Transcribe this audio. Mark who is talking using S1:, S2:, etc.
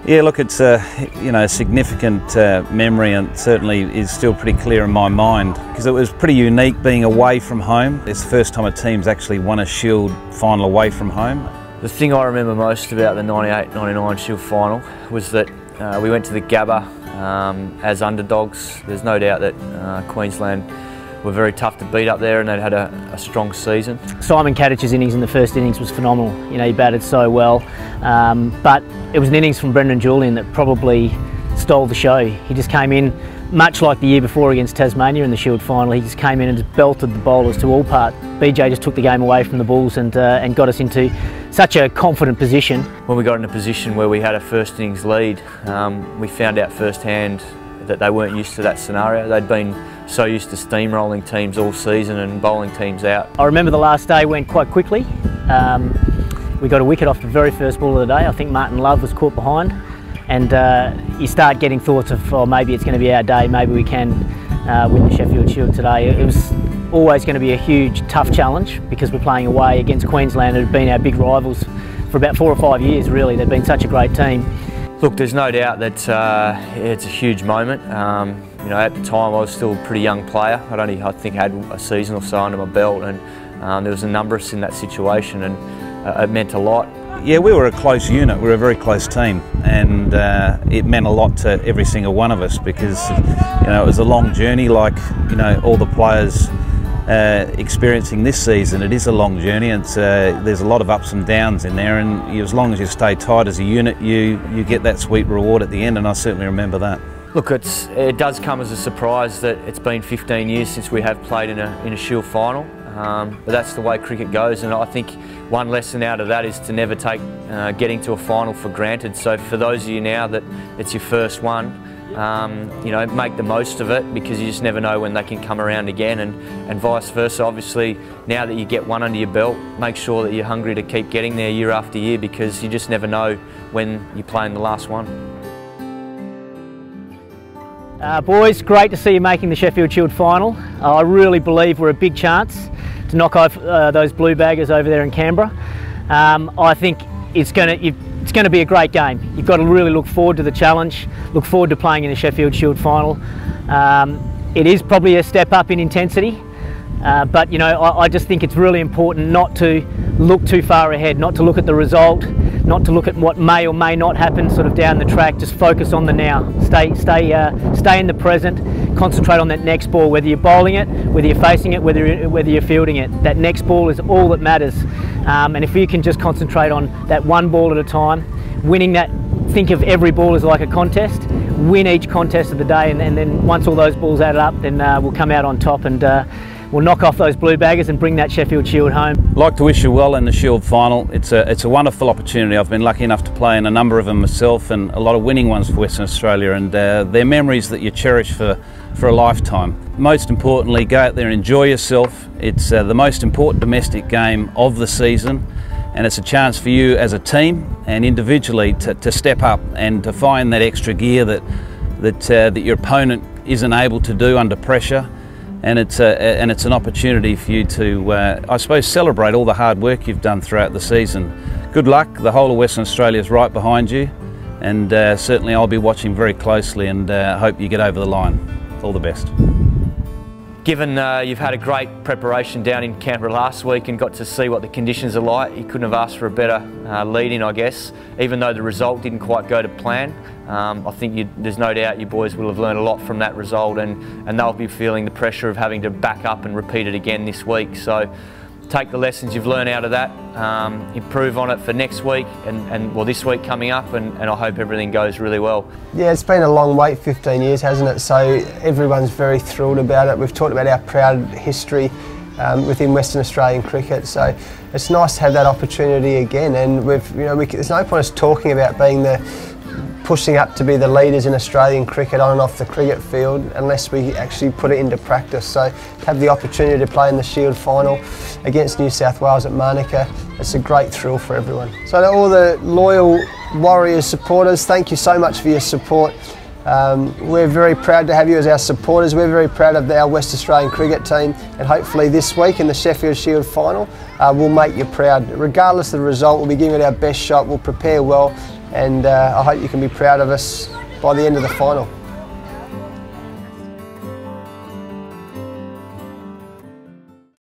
S1: Yeah, look, it's a significant memory, and certainly is still pretty clear in my mind because it was pretty unique being away from home. It's the first time a team's actually won a Shield final away from home.
S2: The thing I remember most about the 98-99 Shield final was that we went to the Gabba as underdogs. There's no doubt that Queensland were very tough to beat up there, and they'd had a strong season.
S3: Simon Katich's innings in the first innings was phenomenal. You know, he batted so well, but it was an innings from Brendan Julian that probably stole the show. He just came in, much like the year before against Tasmania in the Shield final, he just came in and just belted the bowlers to all part. BJ just took the game away from the Bulls and got us into such a confident position.
S2: When we got in a position where we had a first innings lead, we found out firsthand that they weren't used to that scenario. They'd been so used to steamrolling teams all season and bowling teams out. I
S3: remember the last day went quite quickly. We got a wicket off the very first ball of the day. I think Martin Love was caught behind, and you start getting thoughts of, oh, maybe it's going to be our day, maybe we can win the Sheffield Shield today. It was always going to be a huge, tough challenge because we're playing away against Queensland, who had been our big rivals for about 4 or 5 years, really. They've been such a great team.
S2: Look, there's no doubt that it's a huge moment. You know, at the time I was still a pretty young player. I think I had a season or so under my belt, and there was a number of us in that situation, and it meant a lot.
S1: Yeah, we were a close unit. We were a very close team, and it meant a lot to every single one of us because it was a long journey, like all the players experiencing this season. It is a long journey, and there's a lot of ups and downs in there, and as long as you stay tight as a unit, you get that sweet reward at the end, and I certainly remember that.
S2: Look, it does come as a surprise that it's been 15 years since we have played in a Shield final, but that's the way cricket goes, and I think one lesson out of that is to never take getting to a final for granted. So for those of you now that it's your first one, make the most of it, because you just never know when they can come around again, and vice versa. Obviously, now that you get one under your belt, make sure that you're hungry to keep getting there year after year, because you just never know when you're playing the last one.
S3: Boys, great to see you making the Sheffield Shield final. I really believe we're a big chance to knock off those blue baggers over there in Canberra. I think it's going to be a great game. You've got to really look forward to the challenge, look forward to playing in the Sheffield Shield final. It is probably a step up in intensity, but I just think it's really important not to look too far ahead, not to look at the result, not to look at what may or may not happen sort of down the track. Just focus on the now. Stay in the present. Concentrate on that next ball, whether you're bowling it, whether you're facing it, whether you're fielding it. That next ball is all that matters. And if you can just concentrate on that one ball at a time, winning that, think of every ball as like a contest, win each contest of the day, and then once all those balls added up, then we'll come out on top, and we'll knock off those blue baggers and bring that Sheffield Shield home.
S1: I'd like to wish you well in the Shield final. It's a wonderful opportunity. I've been lucky enough to play in a number of them myself, and a lot of winning ones for Western Australia, and they're memories that you cherish for a lifetime. Most importantly, go out there and enjoy yourself. It's the most important domestic game of the season, and it's a chance for you as a team and individually to step up and to find that extra gear that your opponent isn't able to do under pressure. And it's an opportunity for you to, I suppose, celebrate all the hard work you've done throughout the season. Good luck. The whole of Western Australia is right behind you, and certainly I'll be watching very closely, and hope you get over the line. All the best.
S2: Given you've had a great preparation down in Canberra last week and got to see what the conditions are like, you couldn't have asked for a better lead-in, I guess. Even though the result didn't quite go to plan, I think there's no doubt you boys will have learned a lot from that result, and they'll be feeling the pressure of having to back up and repeat it again this week. So take the lessons you've learned out of that, improve on it for next week and well, this week coming up, and I hope everything goes really well.
S4: Yeah, it's been a long wait, 15 years, hasn't it? So everyone's very thrilled about it. We've talked about our proud history within Western Australian cricket, so it's nice to have that opportunity again. And there's no point us talking about pushing up to be the leaders in Australian cricket on and off the cricket field unless we actually put it into practice. So to have the opportunity to play in the Shield final against New South Wales at Manuka, it's a great thrill for everyone. So to all the loyal Warriors supporters, thank you so much for your support. We're very proud to have you as our supporters. We're very proud of our West Australian cricket team, and hopefully this week in the Sheffield Shield final we'll make you proud. Regardless of the result, we'll be giving it our best shot, we'll prepare well, and I hope you can be proud of us by the end of the final.